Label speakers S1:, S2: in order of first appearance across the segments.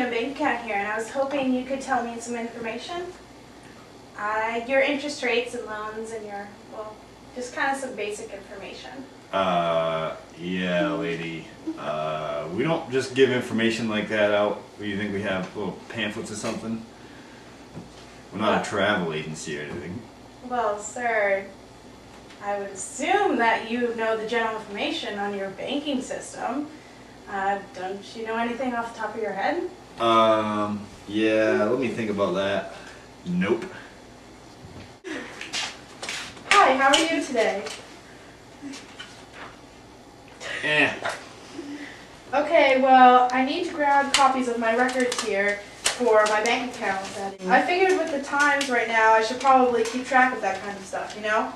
S1: a bank account here, and I was hoping you could tell me some information. Your interest rates and loans and just kind of some basic information.
S2: Yeah, lady. We don't just give information like that out. Do you think we have little pamphlets or something? We're not a travel agency or anything.
S1: Well, sir, I would assume that you know the general information on your banking system. Don't you know anything off the top of your head?
S2: Yeah, let me think about that. Nope.
S1: Hi, how are you today? Okay, well, I need to grab copies of my records here for my bank account. I figured with the times right now, I should probably keep track of that kind of stuff, you know?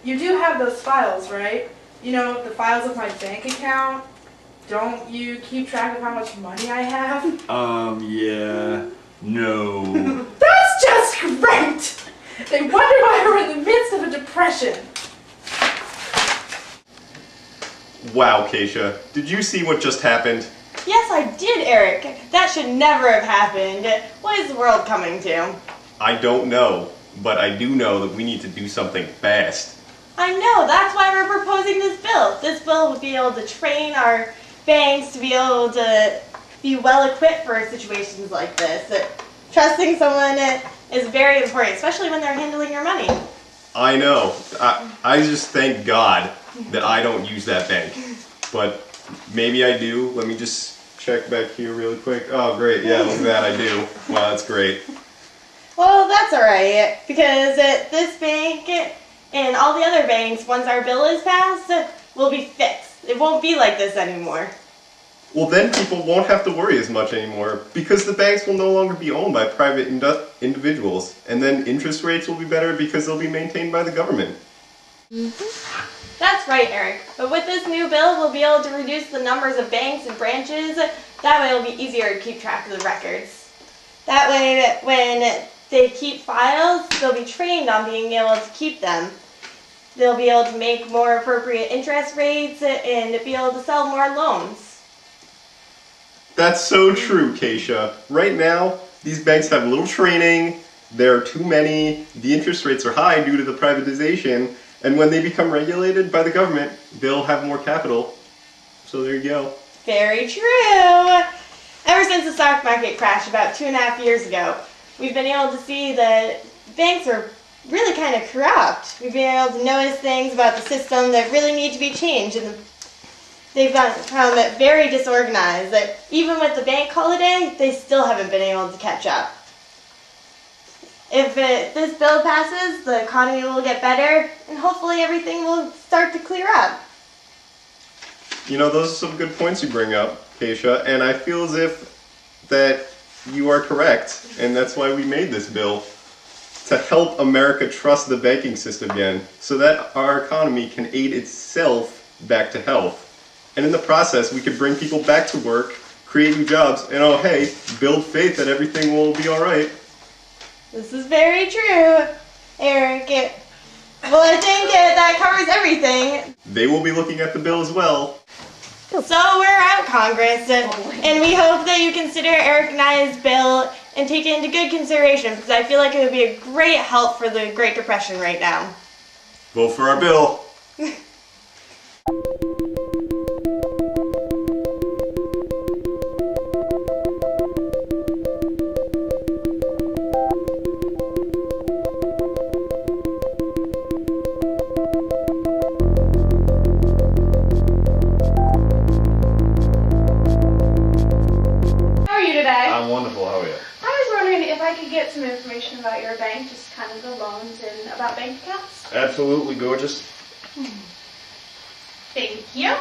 S1: You do have those files, right? You know, the files of my bank account. Don't you keep track of how much money I have?
S2: Yeah. No.
S1: That's just great! They wonder why we're in the midst of a depression.
S3: Wow, Keisha, did you see what just happened?
S4: Yes, I did, Eric. That should never have happened. What is the world coming to?
S3: I don't know, but I do know that we need to do something fast.
S4: I know, that's why we're proposing this bill. This bill would be able to train our banks to be able to be well equipped for situations like this. Trusting someone is very important, especially when they're handling your money.
S3: I know. I just thank God that I don't use that bank. But maybe I do. Let me just check back here really quick. Oh, great. Yeah, look at that. I do. Wow, that's great.
S4: Well, that's alright, because this bank and all the other banks, once our bill is passed, will be fixed. It won't be like this anymore.
S3: Well, then people won't have to worry as much anymore because the banks will no longer be owned by private individuals. And then interest rates will be better because they'll be maintained by the government.
S4: That's right, Eric. But with this new bill, we'll be able to reduce the numbers of banks and branches. That way it'll be easier to keep track of the records. That way, when they keep files, they'll be trained on being able to keep them. They'll be able to make more appropriate interest rates and be able to sell more loans.
S3: That's so true, Keisha. Right now, these banks have little training, there are too many, the interest rates are high due to the privatization, and when they become regulated by the government, they'll have more capital. So there you go.
S4: Very true. Ever since the stock market crashed about 2.5 years ago, we've been able to see that banks are really kind of corrupt. We've been able to notice things about the system that really need to be changed, and they've become very disorganized. That even with the bank holiday, they still haven't been able to catch up. If this bill passes, the economy will get better, and hopefully everything will start to clear up.
S3: You know, those are some good points you bring up, Keisha, and I feel as if that you are correct, and that's why we made this bill, to help America trust the banking system again, so that our economy can aid itself back to health. And in the process, we could bring people back to work, create new jobs, and oh hey, build faith that everything will be alright.
S4: This is very true, Eric. Well, I think that covers everything.
S3: They will be looking at the bill as well.
S4: So we're out, Congress, and we hope that you consider Eric and I's bill and take it into good consideration, because I feel like it would be a great help for the Great Depression right now.
S3: Vote for our bill.
S2: I'm wonderful, how are you?
S1: I was wondering if I could get some information about your bank, just kind of the loans and about bank accounts.
S2: Absolutely gorgeous.
S1: Thank you.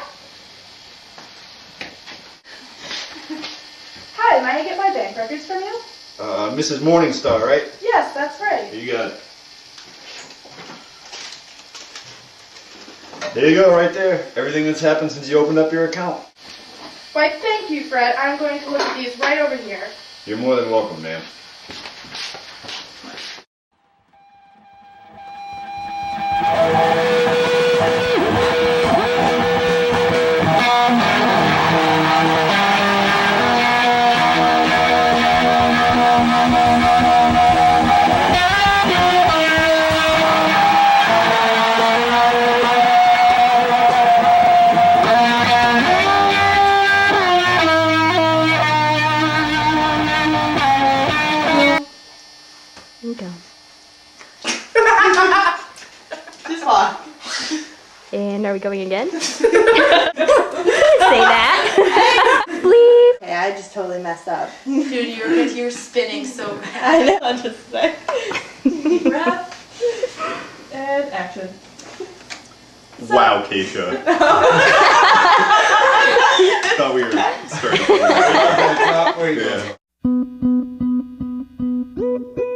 S1: Hi, may I get my bank records from you?
S2: Mrs. Morningstar, right?
S1: Yes, that's right.
S2: You got it. There you go, right there. Everything that's happened since you opened up your account.
S1: Why, thank you, Fred. I'm going to look at these right over here.
S2: You're more than welcome, ma'am.
S5: And are we going again? You can't say that. Bleep.
S4: Okay, I just totally messed up.
S1: Dude, you're spinning so bad.
S4: I know, I'll just say.
S1: Deep breath. And action.
S3: Wow, Keisha. Thought we were starting.
S2: Wait,
S3: Yeah.